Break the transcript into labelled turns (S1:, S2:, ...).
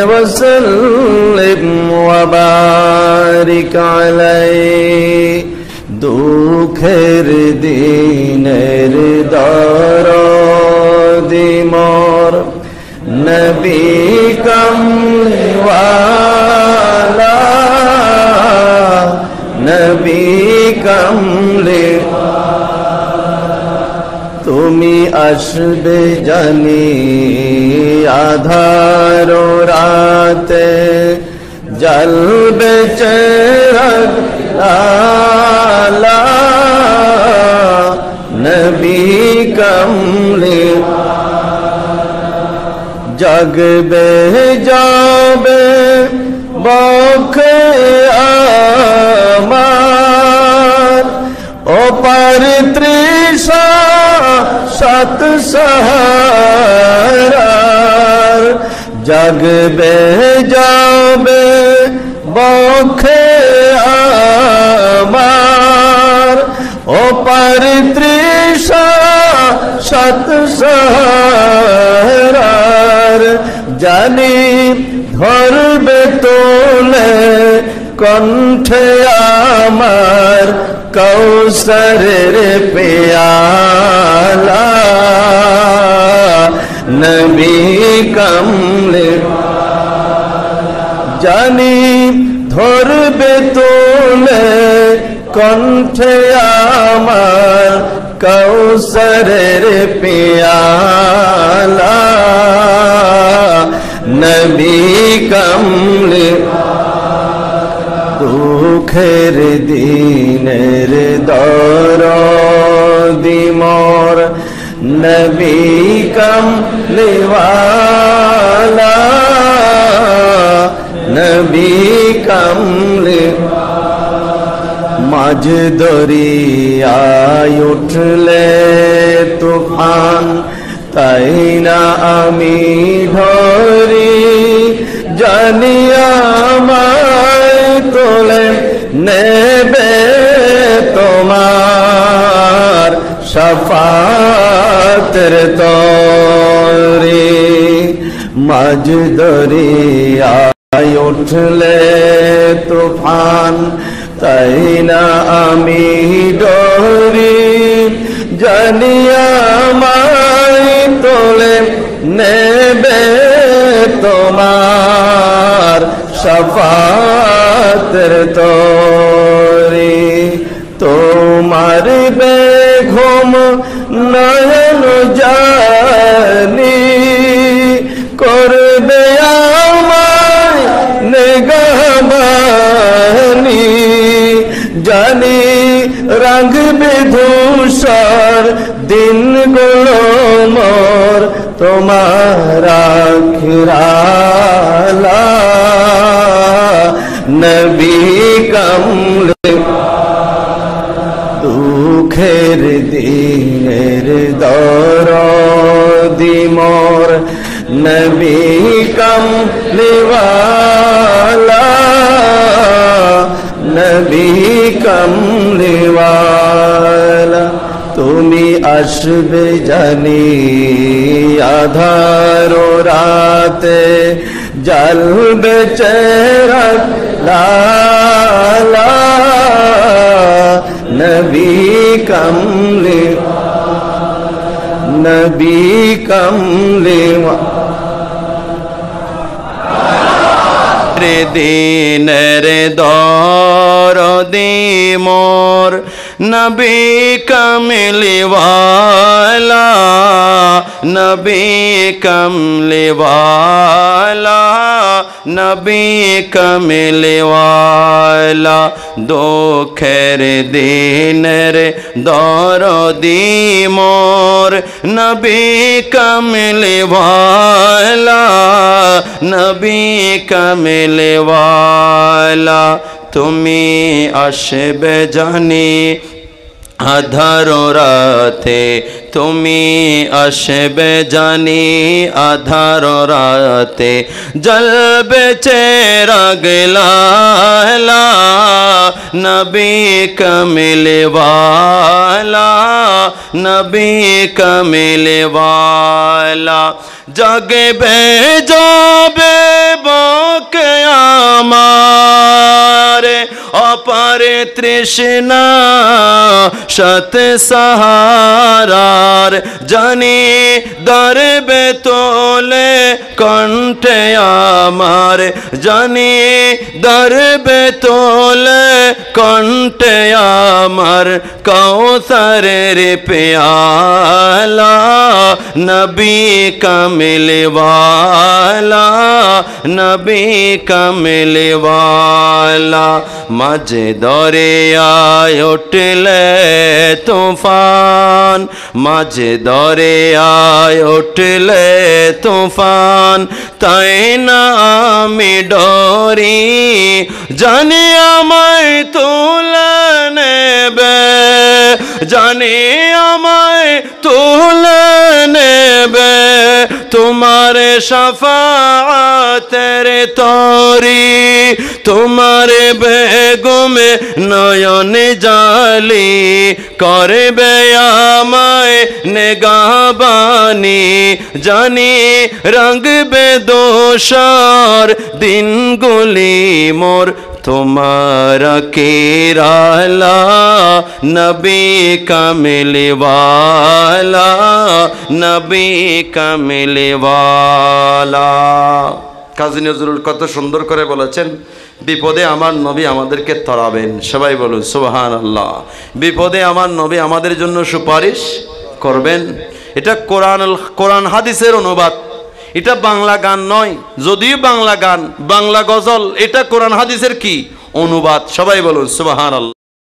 S1: وسلم وبارك عليه দুঃখের দিনের দরদি মোর নবী কমলিওয়ালা নবী কমলি তুমি আসবে জানি আধার রাতে জ্বলবে চিরাগ আলা নবী কমলি জাগবে যাবে বখে আমার ওপার তৃষা সাত সাহারার জাগবে যাবে বখে আমার ওপার তৃষা সাত সাহারার জানি ধরবে তোলে কণ্ঠে আমার কৌসরের পেয়ালা নবী কমলে জানি ধরবে তোলে কণ্ঠে আমার কৌসরের পেয়ালা নবী কমলে দুঃখের দিনের দরদি মোর নবী কমলিওয়ালা নবী কমলি মাঝ দরিয়ায় উঠলে তুফান তাই না আমি ধরি জানি আমায় তোলে নেবে তোমার শাফাতের তরি মাঝ দরিয়ায় উঠলে তুফান তাই না আমি ডরি জানি আমায় তোলে নেবে তোমার শাফাতের তরি তোমার বেঘুম নয়ন জানি করবে আমায় নেগাবানি জানি রাঙবে ধূসর দিনগুলো মোর তোমার আখিরালা নবী কমলে দুঃখের দিনের দরদি মোর নবী কমলিওয়ালা নবী কমলিওয়ালা তুমি আসবে জানি আধার রাতে জ্বলবে চিরাগ লালা নবী কমলি নবী কমলি দিনের দরদি মোর নবী কমলিওয়ালা নবী কমলিওয়ালা নবী কমলিওয়ালা দুঃখের দিনের দরদি মোর নবী কমলিওয়ালা নবী কমলিওয়ালা তুমি আসবে জানি আধার রাতে তুমি আসবে জানি আধার রাতে জ্বলবে চিরাগ লালা নবী কমলিওয়ালা নবী কমলিওয়ালা জাগবে যাবে করে তৃষ্ণা সত সাহারার জানি দরবে তোলে কণ্ঠে আমার জানি দরবে তোলে কণ্ঠে আমার কৌসরের পেয়ালা নবী কামিল वाला नबी कमल वाला मजे दरियाय उठले तूफान मजे दरियाय उठले तूफान ताई ना आमी डोरी जानी आमाय तुले नेबे जानी आमाय तुले नेबे तुम्हारे शफाअतेर तोरी तुम्हारे बेगमे नयन जाली करबे आमाय नेगाबानी जानी रंगबे दोषार दिनगुली मोर तुम्हारा केराला नबी कमल वाला नबी कमल वाला কাজী নজরুল কত সুন্দর করে বলেছেন বিপদে আমার নবী আমাদেরকে তরাবেন সবাই বলুন সুবহানাল্লাহ বিপদে আমার নবী আমাদের জন্য সুপারিশ করবেন এটা কোরআন হাদিসের অনুবাদ এটা বাংলা গান নয় যদিও বাংলা গান বাংলা গজল এটা কোরআন হাদিসের কি অনুবাদ সবাই বলুন সুবহানাল্লাহ